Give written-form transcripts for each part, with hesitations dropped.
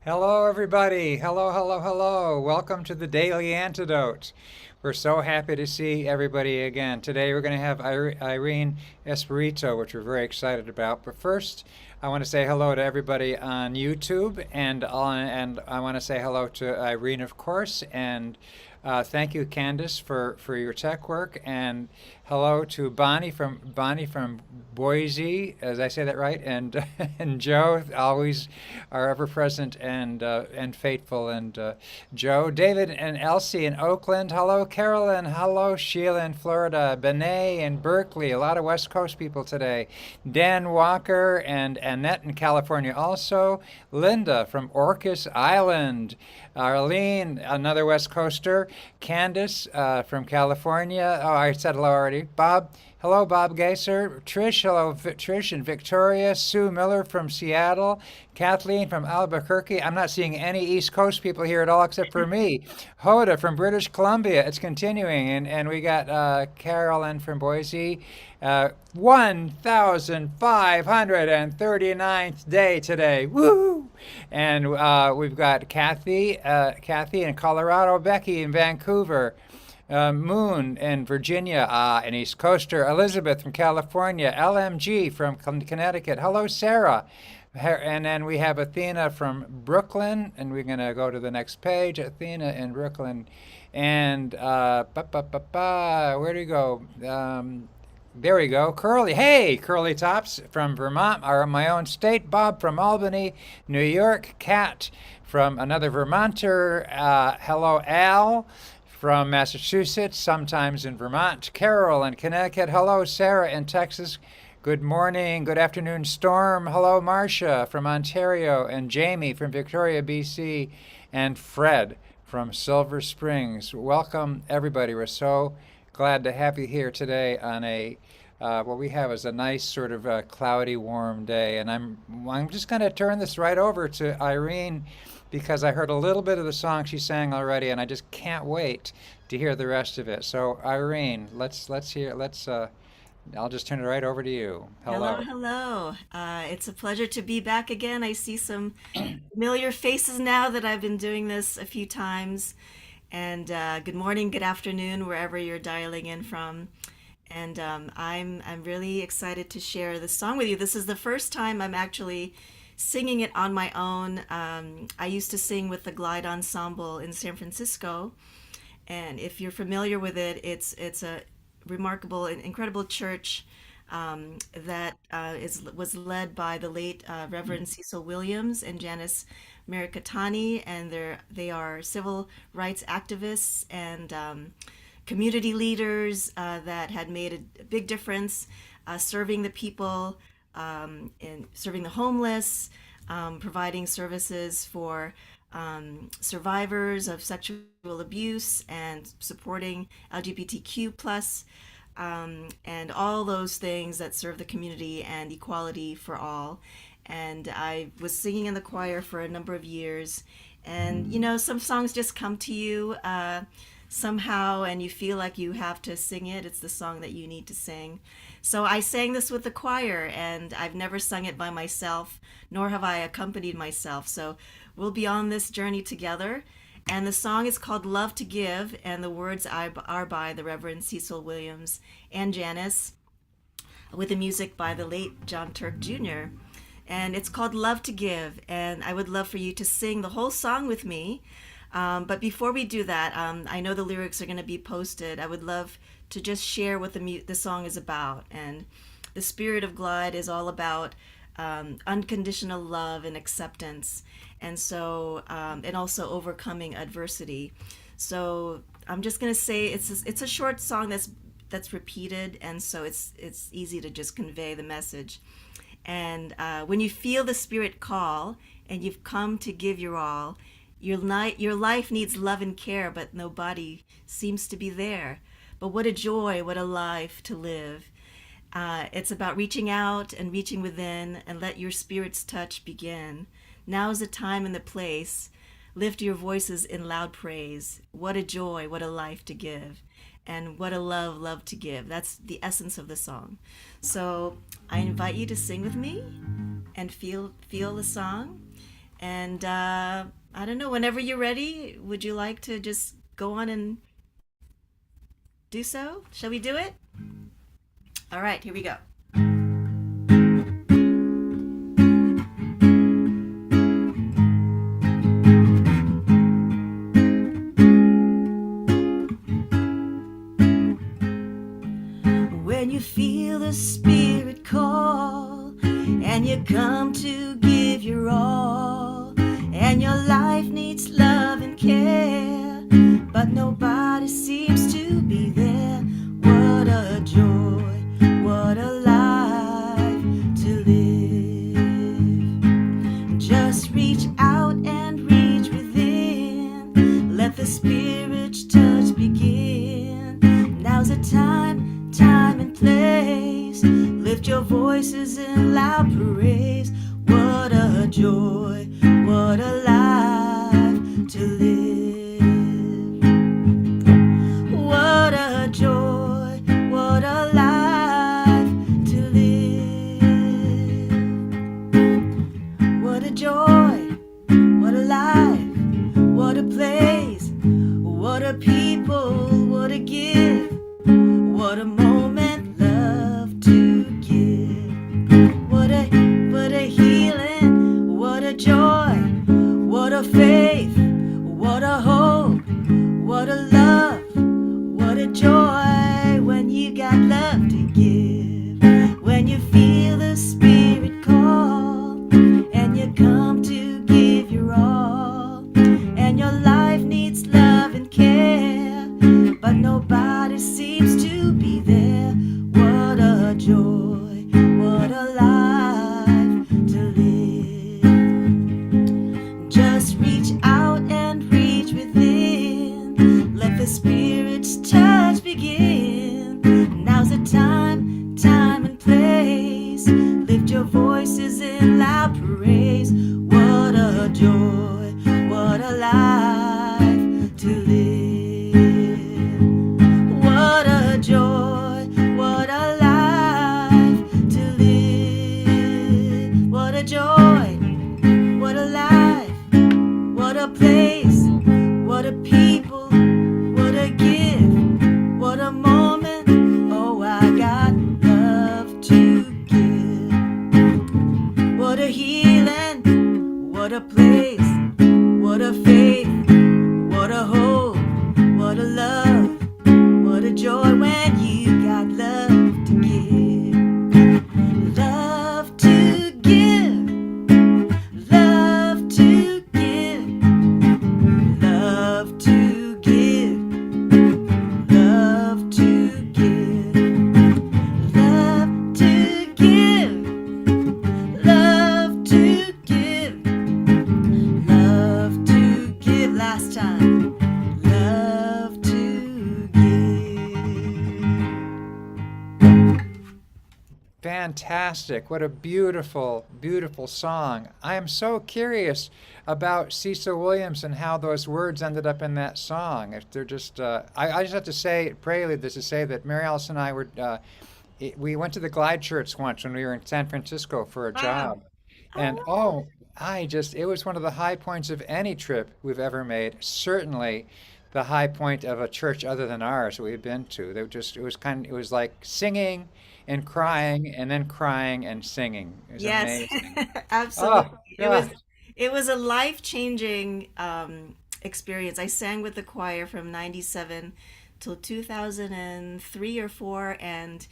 Hello, everybody. Hello, hello, hello. Welcome to the Daily Antidote. We're so happy to see everybody again. Today we're going to have Aireene Espiritu, which we're very excited about. But first, I want to say hello to everybody on YouTube, and I want to say hello to Aireene, of course, and thank you, Candace, for your tech work, and hello to Bonnie from Boise. As I say that right, and and Joe, always are ever present and faithful, and Joe, David, and Elsie in Oakland. Hello, Carolyn. Hello, Sheila in Florida. Benet in Berkeley. A lot of West Coast people today. Dan Walker and Annette in California also. Linda from Orcas Island. Arlene, another West Coaster. Candace from California. Oh, I said hello already. Bob. Hello, Bob Geiser. Trish, hello, Trish and Victoria. Sue Miller from Seattle. Kathleen from Albuquerque. I'm not seeing any East Coast people here at all except for me. Hoda from British Columbia. It's continuing. And we got Carolyn from Boise. 1,539th day today. Woo! And we've got Kathy in Colorado, Becky in Vancouver, Moon in Virginia, an East Coaster, Elizabeth from California, LMG from Connecticut. Hello, Sarah. And then we have Athena from Brooklyn, and we're going to go to the next page. Athena in Brooklyn. And where do we go? There we go. Curly. Hey, Curly Tops from Vermont, my own state. Bob from Albany, New York. Kat from another Vermonter. Hello, Al from Massachusetts, sometimes in Vermont. Carol in Connecticut. Hello, Sarah in Texas. Good morning, good afternoon, Storm. Hello, Marcia from Ontario, and Jamie from Victoria, BC, and Fred from Silver Springs. Welcome, everybody. We're so glad to have you here today on what we have is a nice sort of cloudy, warm day. And I'm just going to turn this right over to Aireene because I heard a little bit of the song she sang already, and I just can't wait to hear the rest of it. So Aireene, let's hear. I'll just turn it right over to you. Hello, Hello. hello. It's a pleasure to be back again. I see some familiar faces now that I've been doing this a few times. And good morning, good afternoon, wherever you're dialing in from. And I'm really excited to share this song with you. This is the first time I'm actually singing it on my own. I used to sing with the Glide Ensemble in San Francisco, and if you're familiar with it, it's a remarkable and incredible church that was led by the late Reverend Cecil Williams and Janice Mericatani, and they are civil rights activists and community leaders that had made a big difference serving the people and serving the homeless, providing services for survivors of sexual abuse and supporting LGBTQ plus and all those things that serve the community and equality for all. And I was singing in the choir for a number of years. And you know, some songs just come to you somehow, and you feel like you have to sing it. It's the song that you need to sing. So I sang this with the choir, and I've never sung it by myself, nor have I accompanied myself. So we'll be on this journey together. And the song is called Love to Give, and the words are by the Reverend Cecil Williams and Janice, with the music by the late John Turk Jr. And it's called Love to Give, and I would love for you to sing the whole song with me. But before we do that, I know the lyrics are going to be posted. I would love to just share what the song is about. And the Spirit of Glide is all about unconditional love and acceptance, and so and also overcoming adversity. So I'm just going to say it's a short song that's repeated, and so it's easy to just convey the message. And when you feel the Spirit call and you've come to give your all, your life needs love and care, but nobody seems to be there. But what a joy, what a life to live. It's about reaching out and reaching within and let your spirit's touch begin. Now is the time and the place. Lift your voices in loud praise. What a joy, what a life to give. And what a love to give. That's the essence of the song. So I invite you to sing with me and feel the song. And I don't know, whenever you're ready, would you like to just go on and do so? Shall we do it? All right, here we go. When you feel the Spirit call and you come to give your all, and your life needs love and care, but nobody seems to be there. What a joy, what a life to live. Just reach out and reach within. Let the Spirit's touch begin. Now's the time and place. Lift your voices in loud praise. What a joy, what a life to live. What a joy, what a life to live. What a joy, what a life, what a place, what a people, what a gift, what a moment, love to give. What a healing, what a joy, what a faith, what a hope, what a love, what a joy when you got love to give. When you feel the Spirit call and you come to give your all, and your life needs love and care, but nobody seems to be there. What a joy, what a life to live. Just reach out and reach within. Let the Spirit's touch begin. Now's the time and place. Lift your voices in loud praise. What a joy, what a life to live. What a joy, what a life to live. What a joy, what a life, what a place, what a people, what a gift, what a moment. Oh, I got love to give. What a healing, what a place, what a faith, what a hope, what a love, what a joy when you got love to give. Love to give, love to give, love to give, love to give, love to give, love to give, love to give. Last time, love to give. Fantastic. What a beautiful, beautiful song. I am so curious about Cecil Williams and how those words ended up in that song. If they're just, I just have to say, prelude this to say that Mary Alice and I were, we went to the Glide Church once when we were in San Francisco for a Wow. job. And Oh, wow. oh, it was one of the high points of any trip we've ever made. Certainly the high point of a church other than ours that we've been to. It was like singing and crying and singing. It was Yes, amazing. absolutely. Oh, God. It was a life-changing experience. I sang with the choir from 97 till 2003 or 4, and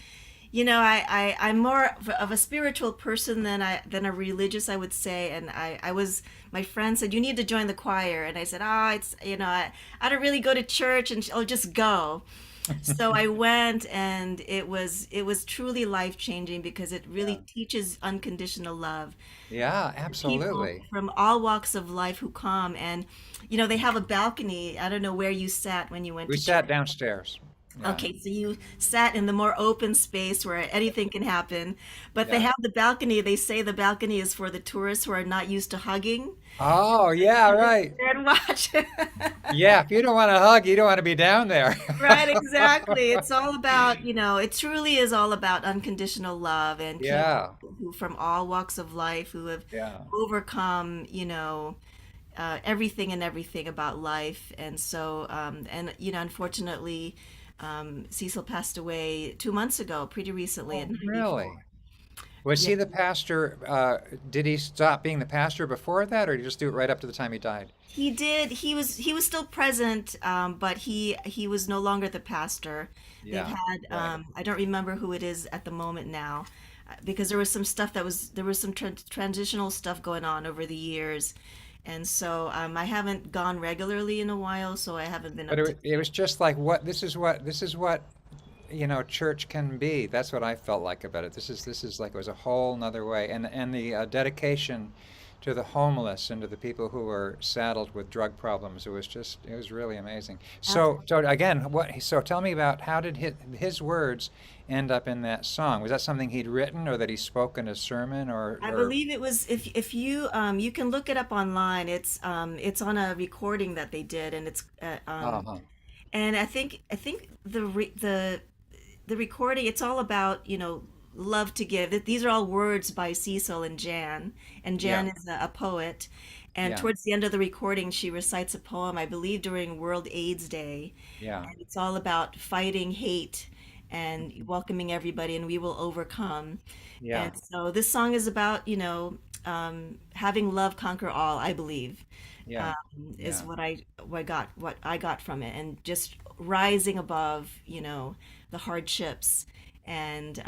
I'm more of a spiritual person than a religious, I would say. And I was my friend said you need to join the choir, and I said, it's I don't really go to church, and I'll just go. So I went, and it was truly life changing because it Yeah. really teaches unconditional love. Yeah, People absolutely. from all walks of life who come, and they have a balcony. I don't know where you sat when you went We to sat church. downstairs. Yeah. Okay, so you sat in the more open space where anything can happen, but they Yeah. have the balcony. They say the balcony is for the tourists who are not used to hugging. Oh, yeah, right. And watch. Yeah, if you don't want to hug, you don't want to be down there. Right, exactly. It's all about, it truly is all about unconditional love and people Yeah. who from all walks of life who have Yeah. overcome, everything and everything about life. And so, unfortunately, Cecil passed away 2 months ago, pretty recently at Oh, 94. really? Was Yeah, he the pastor? Did he stop being the pastor before that, or did he just do it right up to the time he died? he did. He was still present, but he was no longer the pastor. They've Yeah. had Right. I don't remember who it is at the moment now, because there was some stuff there was some transitional stuff going on over the years, and so I haven't gone regularly in a while, so I haven't been But up to it date. was just like what this is what church can be. That's what I felt like about it. This is like it was a whole nother way, and the dedication to the homeless and to the people who were saddled with drug problems. It was really amazing. So again, so tell me about how did his words end up in that song? Was that something he'd written or that he spoke in a sermon I or believe it was if you can look it up online. It's on a recording that they did, and uh-huh. and I think the recording, it's all about, love to give. These are all words by Cecil and Yeah. Jan is a poet. And Yeah. towards the end of the recording, she recites a poem, I believe during World AIDS Day. Yeah. And it's all about fighting hate and welcoming everybody, and we will overcome. And Yeah. so this song is about, having love conquer all, I believe, Yeah. um, is Yeah. what I got from it, and just rising above, the hardships, and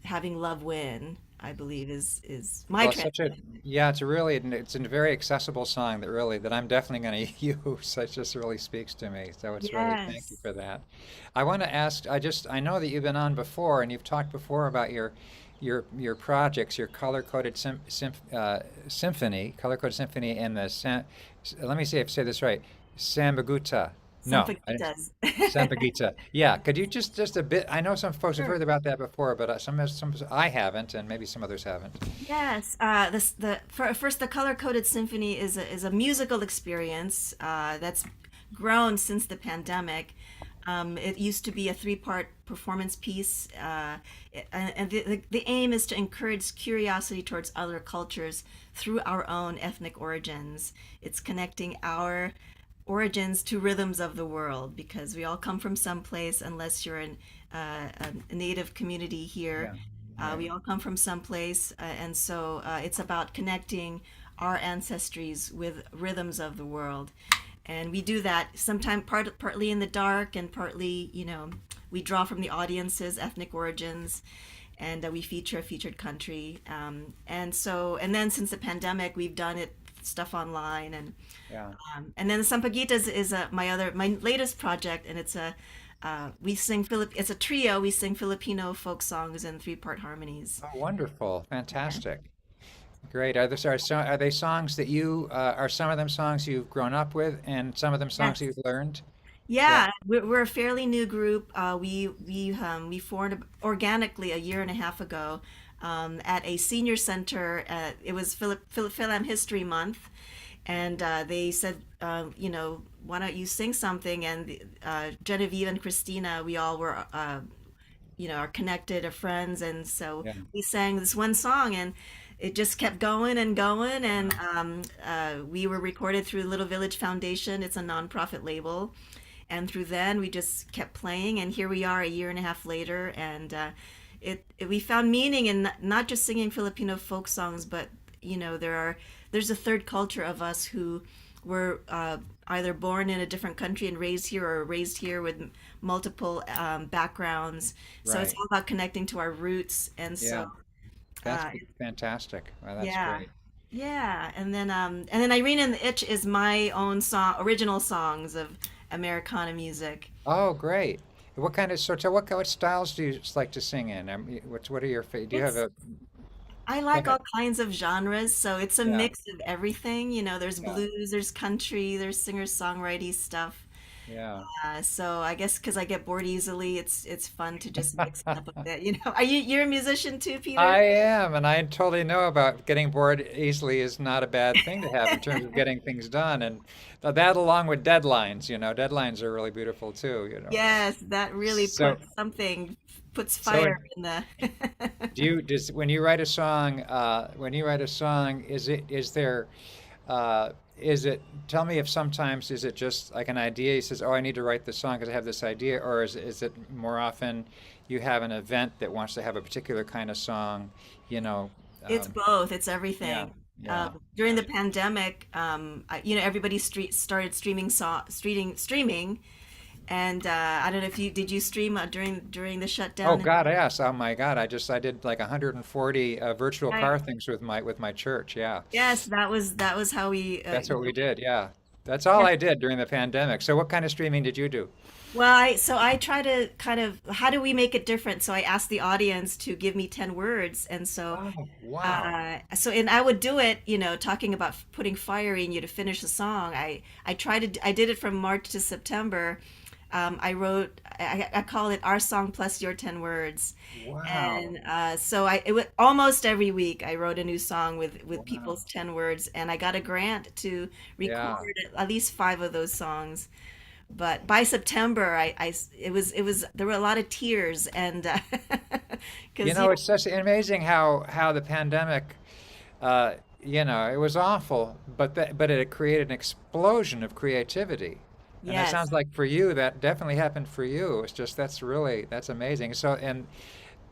having love win, I believe is my Well, it's such a translation. yeah, it's a very accessible song that I'm definitely going to use. It just really speaks to me. So it's really thank you Yes. for that. I want to ask. I know that you've been on before and you've talked before about your projects, your color coded symphony, and let me see if I say this right, Sambaguta. No, Sampaguitas. Sampaguita. Yeah, could you just a bit? I know some folks have Sure. heard about that before, but some I haven't, and maybe some others haven't. Yes, first, the color coded symphony is a musical experience that's grown since the pandemic. It used to be a three-part performance piece, and the aim is to encourage curiosity towards other cultures through our own ethnic origins. It's connecting our origins to rhythms of the world, because we all come from someplace, unless you're a native community here. Yeah, right. We all come from someplace, and so it's about connecting our ancestries with rhythms of the world. And we do that sometimes partly in the dark, and partly, we draw from the audience's ethnic origins, and we feature a featured country. And then since the pandemic, we've done it stuff online, Yeah. and then the Sampaguitas is my latest project, and it's a trio. We sing Filipino folk songs in three-part harmonies. Oh, wonderful. Yeah. Fantastic. Great. Are they songs that are some of them songs you've grown up with and some of them songs Yes. you've learned? Yeah. Yeah, we're a fairly new group. We formed organically a year and a half ago, at a senior center. It was Philam History Month, and they said, why don't you sing something? And Genevieve and Christina, we all were, are connected, are friends, and so Yeah. we sang this one song, and it just kept going and going, and Wow. we were recorded through Little Village Foundation. It's a nonprofit label, and through then we just kept playing, and here we are a year and a half later, and we found meaning in not just singing Filipino folk songs, but there's a third culture of us who were either born in a different country and raised here, or raised here with multiple backgrounds. So it's Right. all about connecting to our roots, and so Yeah. That's uh, fantastic. Wow, that's yeah. great. Yeah, and then Irene and the Itch is my own original songs of Americana music. Oh, great. What styles do you like to sing in? What are do you have It's a, I go like ahead. all kinds of genres, so it's a Yeah. mix of everything. There's Yeah. blues, there's country, there's singer-songwriting stuff. Yeah. So I guess because I get bored easily, it's fun to just mix it up a bit. Are you're a musician too, Peter? I am, and I totally know about getting bored easily is not a bad thing to have in terms of getting things done. And that along with deadlines, deadlines are really beautiful too. Yes, that really So, puts so fire in the. when you write a song, is it, tell me if sometimes is it just like an idea? He says, "Oh, I need to write this song because I have this idea," or is it more often you have an event that wants to have a particular kind of song, you know? It's Um, both. It's yeah, everything. yeah. During the pandemic, everybody started streaming, and I don't know if you did you stream during the Oh shutdown. God, yes. Oh my God, I did like 140 virtual Right. car things with my church. Yeah, Yes, that was how we. that's what we did. Yeah, that's all Yes. I did during the pandemic. So, what kind of streaming did you do? Well, I try to kind of how do we make it different? So I asked the audience to give me 10 words, and Oh, wow. and I would do it, talking about putting fire in you to finish the song. I did it from March to September. I call it Our Song Plus Your 10 Words. Wow. And it was almost every week I wrote a new song with Wow. people's 10 words, and I got a grant to record Yeah. at least five of those songs. But by September, it was there were a lot of tears, and because It's just amazing how the pandemic, it was awful, but it created an explosion of creativity. And that yes. sounds like for you, that definitely happened for you. It's just that's amazing. So, and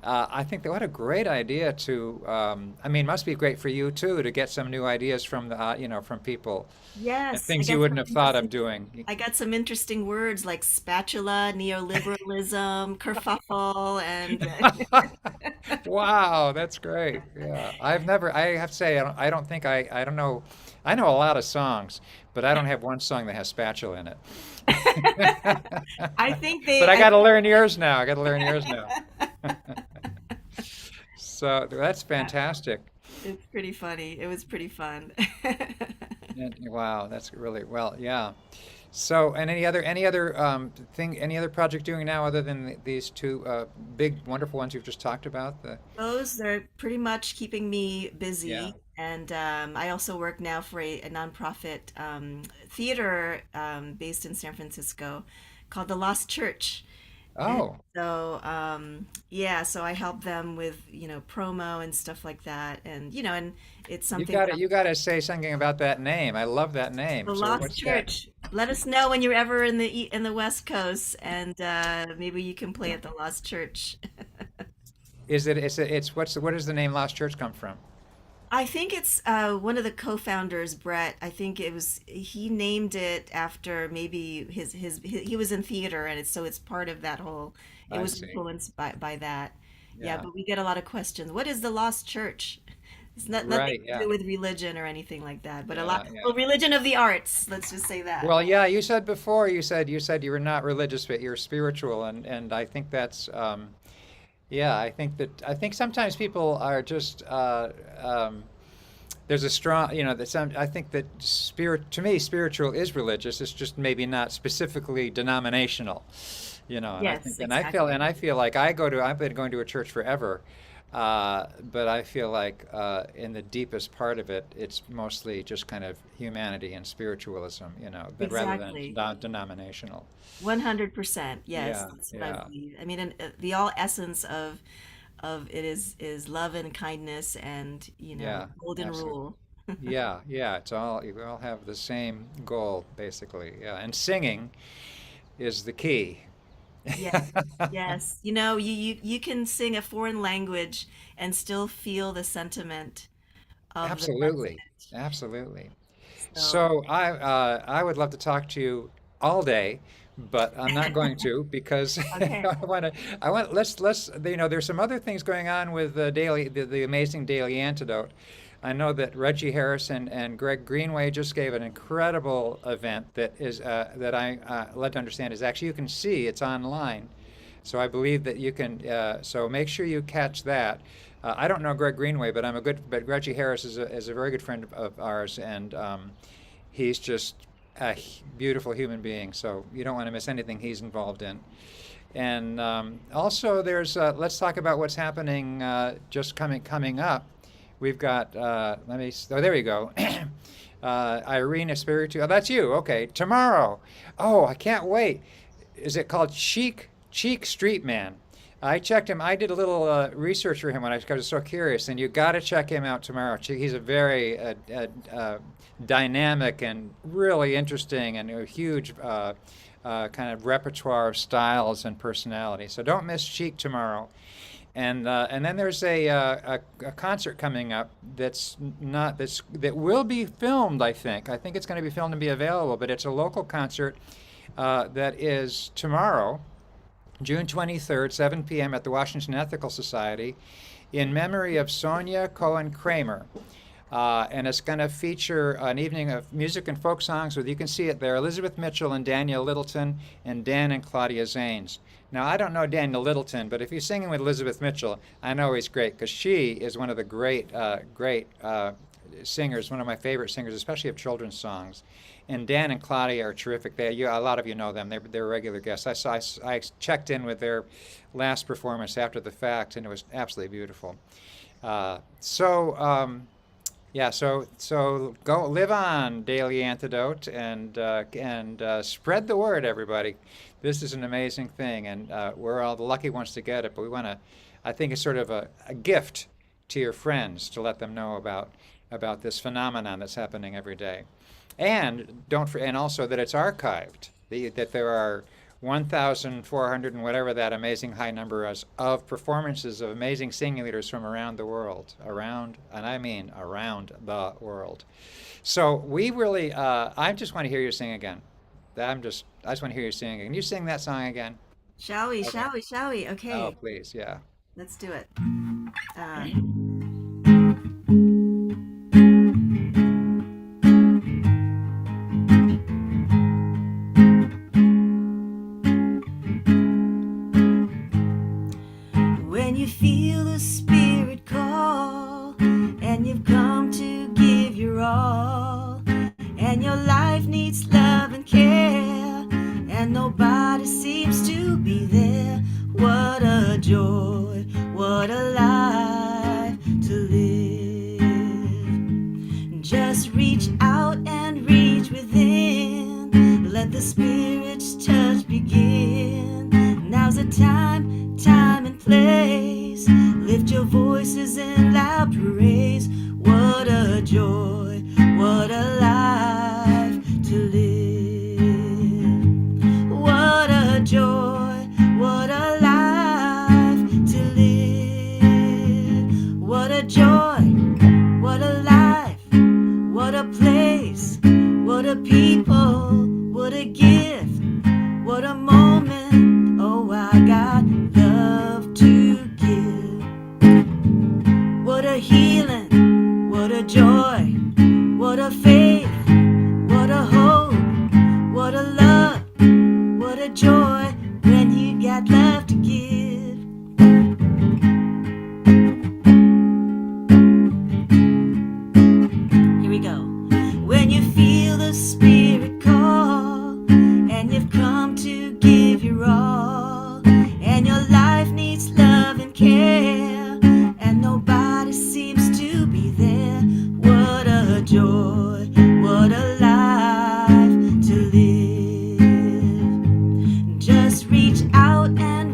I think that what a great idea to, I mean, must be great for you too to get some new ideas from from people and Yes, things you wouldn't have thought of doing. I got some interesting words like spatula, neoliberalism, kerfuffle, and Wow, that's great. Yeah, I have to say, I don't think I don't know. I know a lot of songs, but I don't have one song that has spatula in it. I think But they. I got to learn yours now. I got to learn yours now. So that's fantastic. It's pretty funny. It was pretty fun. Wow, that's really well, yeah. So, and any other project doing now other than these two big, wonderful ones you've just talked about? Those are pretty much keeping me Yeah. busy. And I also work now for a nonprofit theater based in San Francisco called The Lost Church. And Oh, yeah, so I help them with, promo and stuff like that. And it's you something got to that you got to say something about that name. I love that The name. So, Lost what's that? Church. Let us know when you're ever in the West Coast, and maybe you can play at the Lost Church. It's what does the name Lost Church come from? I think it's one of the co-founders, Brett. I think he named it after maybe he was in theater, and it's part of that whole. It I was see. influenced by that. Yeah, Yeah. but we get a lot of questions. What is the Lost Church? It's nothing Right. to Yeah. do with religion or anything like that, but a lot. Yeah. Yeah. Well, religion of the arts. Let's just say that. Well, yeah, you said before, you said you were not religious, but you're spiritual, and I think that's yeah, I think sometimes people are just there's a strong, that some I think that spirit to me spiritual is religious. It's just maybe not specifically denominational, and Yes, I exactly. feel like I've been going to a church forever. But I feel like in the deepest part of it, it's mostly just kind of humanity and spiritualism, but rather than Exactly. denominational. 100%. Yes, Yeah, that's what I yeah, believe. I mean, and the all essence of it is love and kindness and, yeah, golden absolutely. rule. Yeah, yeah, we all have the same goal, basically. Yeah, and singing is the key. Yes. Yes. You can sing a foreign language and still feel the sentiment of the Absolutely, message. absolutely. So, So I would love to talk to you all day, but I'm not going to because okay. I want let's there's some other things going on with the amazing Daily Antidote. I know that Reggie Harrison and Greg Greenway just gave an incredible event that I led to understand is actually you can see it's online. So I believe that you can. So make sure you catch that. I don't know Greg Greenway, but Reggie Harris is a very good friend of ours, and he's just beautiful human being. So you don't want to miss anything he's involved in. And also, there's let's talk about what's happening just coming up. We've got let me. Oh, there you go. Aireene Espiritu. Oh, that's you. Okay, tomorrow. Oh, I can't wait. Is it called Cheek Street Man? I checked him. I did a little research for him when I was so curious, and you got to check him out tomorrow. He's a very dynamic and really interesting and a huge kind of repertoire of styles and personality. So don't miss Cheek tomorrow. And then there's a concert coming up that will be filmed. I think it's going to be filmed and be available. But it's a local concert that is tomorrow, June 23rd, 7 p.m. at the Washington Ethical Society, in memory of Sonia Cohen Kramer. And it's going to feature an evening of music and folk songs with, you can see it there, Elizabeth Mitchell and Daniel Littleton and Dan and Claudia Zanes. Now, I don't know Daniel Littleton, but if he's singing with Elizabeth Mitchell, I know he's great because she is one of the great singers, one of my favorite singers, especially of children's songs. And Dan and Claudia are terrific. A lot of you know them. They're regular guests. I checked in with their last performance after the fact, and it was absolutely beautiful. Yeah, so go live on, Daily Antidote, and spread the word, everybody. This is an amazing thing, and we're all the lucky ones to get it. But we want to, I think, it's sort of a gift to your friends to let them know about this phenomenon that's happening every day, and and also that it's archived. That there are 1,400 and whatever that amazing high number is of performances of amazing singing leaders from around the world, around the world. So we really, I just want to hear you sing again. I just want to hear you sing again. Can you sing that song again? Shall we? Okay. Shall we? Shall we? Oh, Okay, please, yeah. let's do it. Uh, when you feel the Spirit call and you've come to give your all, and your life needs love and care, and nobody seems to be there. What a joy, what a life to live. Just reach out and reach within. Let the Spirit's touch begin. Now's the time and place. Lift your voices in loud praise. What a joy, what a life to live. What a joy, what a life to live. What a joy, what a life, what a place, what a people, what a gift, what a moment. Oh, I got love to give. What a healing, what a joy, what a faith, what a hope, what a love, what a joy when you got love to give. Here we go. When you feel the Spirit call and you've come to give your all, and your life needs love and care, and nobody seems to be there. What a joy, what a life to live. Just reach out and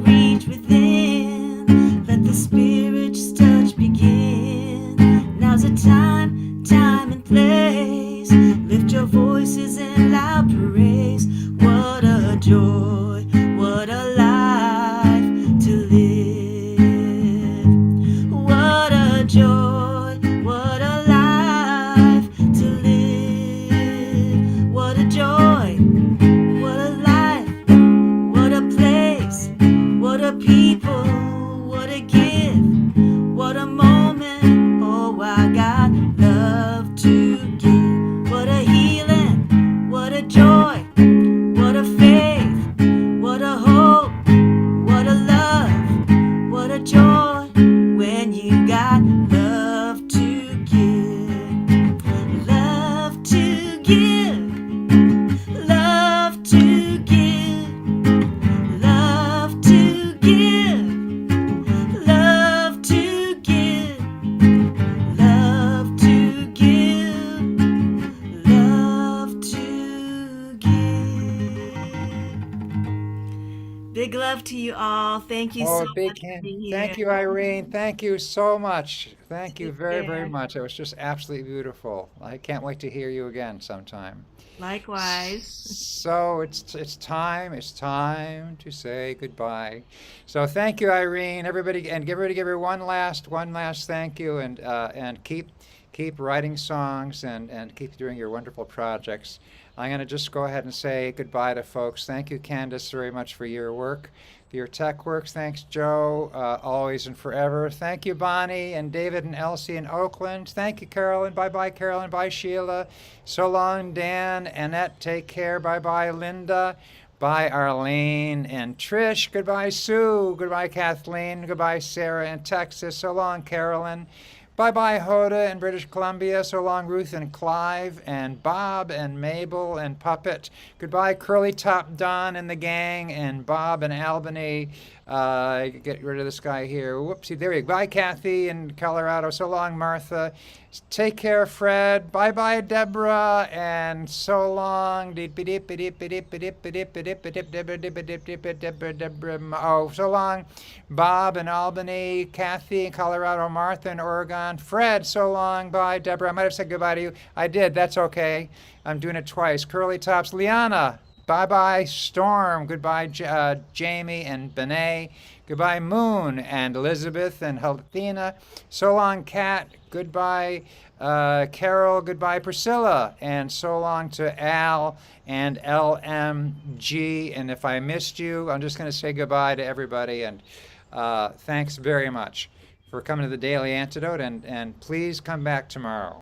to you all. Thank you Oh, so a big much for hand. being here. Thank you, Irene. Thank you so much. Thank you Take very, very care. much. It was just absolutely beautiful. I can't wait to hear you again sometime. Likewise. So it's time to say goodbye. So thank you, Irene. Everybody, and give her one last thank you, and keep writing songs and keep doing your wonderful projects. I'm gonna just go ahead and say goodbye to folks. Thank you, Candace, very much for your work, for your tech work. Thanks, Joe, always and forever. Thank you, Bonnie and David and Elsie in Oakland. Thank you, Carolyn. Bye bye, Carolyn. Bye, Sheila. So long, Dan. Annette, take care. Bye bye, Linda. Bye, Arlene and Trish. Goodbye, Sue. Goodbye, Kathleen. Goodbye, Sarah in Texas. So long, Carolyn. Bye bye, Hoda in British Columbia. So long, Ruth and Clive, and Bob and Mabel and Puppet. Goodbye, Curly Top Don and the gang, and Bob and Albany. Get rid of this guy here. Whoopsie, there we go. Bye, Kathy in Colorado. So long, Martha. Take care, Fred. Bye bye, Deborah. And so long. Oh, so long, Bob in Albany, Kathy in Colorado, Martha in Oregon, Fred, so long. Bye, Deborah. I might have said goodbye to you. I did. That's okay. I'm doing it twice. Curly Tops, Liana. Bye bye, Storm. Goodbye, Jamie and Benet. Goodbye, Moon and Elizabeth and Helena. So long, Kat. Goodbye, Carol. Goodbye, Priscilla. And so long to Al and LMG. And if I missed you, I'm just going to say goodbye to everybody. And thanks very much for coming to the Daily Antidote. And please come back tomorrow.